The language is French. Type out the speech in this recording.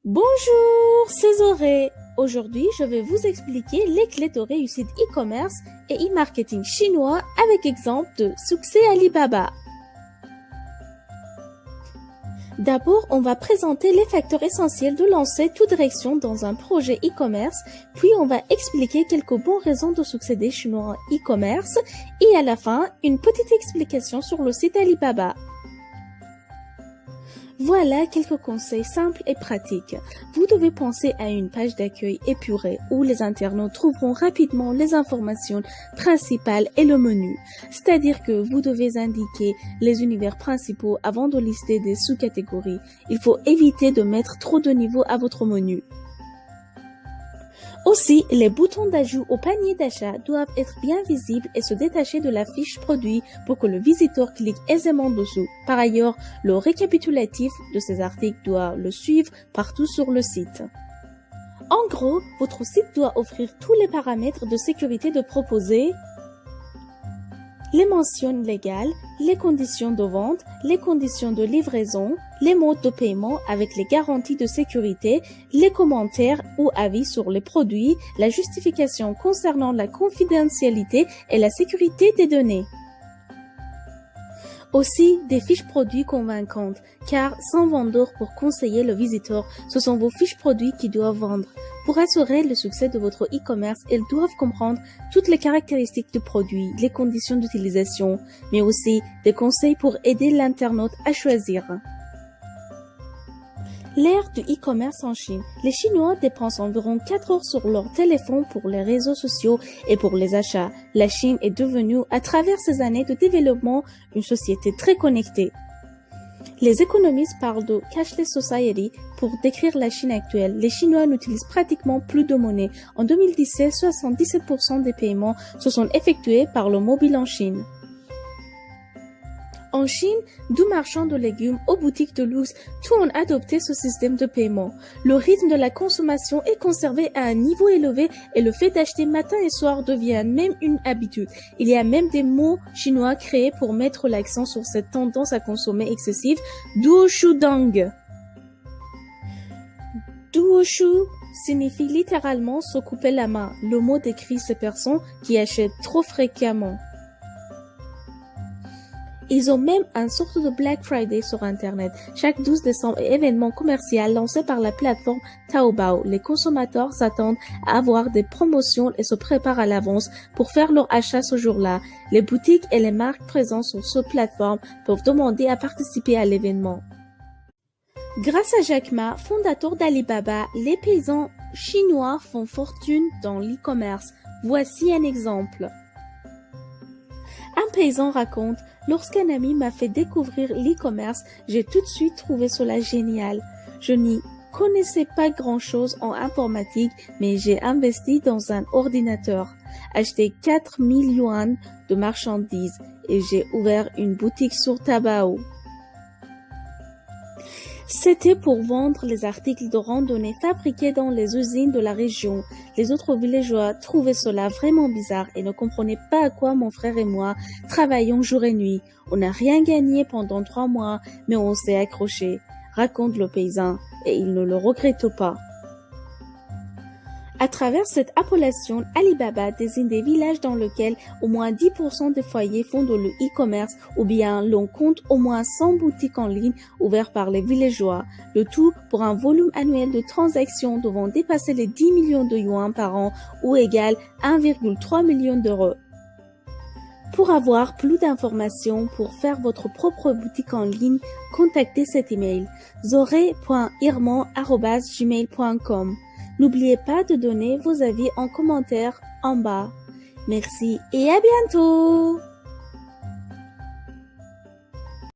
Bonjour, c'est Zoré. Aujourd'hui, je vais vous expliquer les clés de réussite e-commerce et e-marketing chinois avec exemple de succès Alibaba. D'abord, on va présenter les facteurs essentiels de lancer toute direction dans un projet e-commerce, puis on va expliquer quelques bonnes raisons de succès des Chinois en e-commerce et à la fin, une petite explication sur le site Alibaba. Voilà quelques conseils simples et pratiques. Vous devez penser à une page d'accueil épurée où les internautes trouveront rapidement les informations principales et le menu. C'est-à-dire que vous devez indiquer les univers principaux avant de lister des sous-catégories. Il faut éviter de mettre trop de niveaux à votre menu. Aussi, les boutons d'ajout au panier d'achat doivent être bien visibles et se détacher de la fiche produit pour que le visiteur clique aisément dessous. Par ailleurs, le récapitulatif de ces articles doit le suivre partout sur le site. En gros, votre site doit offrir tous les paramètres de sécurité de proposer les mentions légales, les conditions de vente, les conditions de livraison, les modes de paiement avec les garanties de sécurité, les commentaires ou avis sur les produits, la justification concernant la confidentialité et la sécurité des données. Aussi, des fiches produits convaincantes, car sans vendeur pour conseiller le visiteur, ce sont vos fiches produits qui doivent vendre. Pour assurer le succès de votre e-commerce, elles doivent comprendre toutes les caractéristiques du produit, les conditions d'utilisation, mais aussi des conseils pour aider l'internaute à choisir. L'ère du e-commerce en Chine. Les Chinois dépensent environ 4 heures sur leur téléphone pour les réseaux sociaux et pour les achats. La Chine est devenue, à travers ces années de développement, une société très connectée. Les économistes parlent de cashless society pour décrire la Chine actuelle. Les Chinois n'utilisent pratiquement plus de monnaie. En 2017, 77% des paiements se sont effectués par le mobile en Chine. En Chine, du marchand de légumes aux boutiques de luxe, tous ont adopté ce système de paiement. Le rythme de la consommation est conservé à un niveau élevé et le fait d'acheter matin et soir devient même une habitude. Il y a même des mots chinois créés pour mettre l'accent sur cette tendance à consommer excessive, duoshudang. Duoshu signifie littéralement se couper la main. Le mot décrit ces personnes qui achètent trop fréquemment. Ils ont même une sorte de Black Friday sur Internet. Chaque 12 décembre est événement commercial lancé par la plateforme Taobao. Les consommateurs s'attendent à avoir des promotions et se préparent à l'avance pour faire leur achat ce jour-là. Les boutiques et les marques présentes sur cette plateforme peuvent demander à participer à l'événement. Grâce à Jack Ma, fondateur d'Alibaba, les paysans chinois font fortune dans l'e-commerce. Voici un exemple. Un paysan raconte: lorsqu'un ami m'a fait découvrir l'e-commerce, j'ai tout de suite trouvé cela génial. Je n'y connaissais pas grand-chose en informatique, mais j'ai investi dans un ordinateur, acheté 4000 yuan de marchandises et j'ai ouvert une boutique sur Taobao. C'était pour vendre les articles de randonnée fabriqués dans les usines de la région. Les autres villageois trouvaient cela vraiment bizarre et ne comprenaient pas à quoi mon frère et moi travaillions jour et nuit. On n'a rien gagné pendant 3 mois, mais on s'est accroché, raconte le paysan, et il ne le regrette pas. À travers cette appellation, Alibaba désigne des villages dans lesquels au moins 10% des foyers font de l'e-commerce ou bien l'on compte au moins 100 boutiques en ligne ouvertes par les villageois. Le tout pour un volume annuel de transactions devant dépasser les 10 millions de yuan par an ou égal 1,3 million d'euros. Pour avoir plus d'informations pour faire votre propre boutique en ligne, contactez cet email zoré.irman@gmail.com. N'oubliez pas de donner vos avis en commentaire en bas. Merci et à bientôt!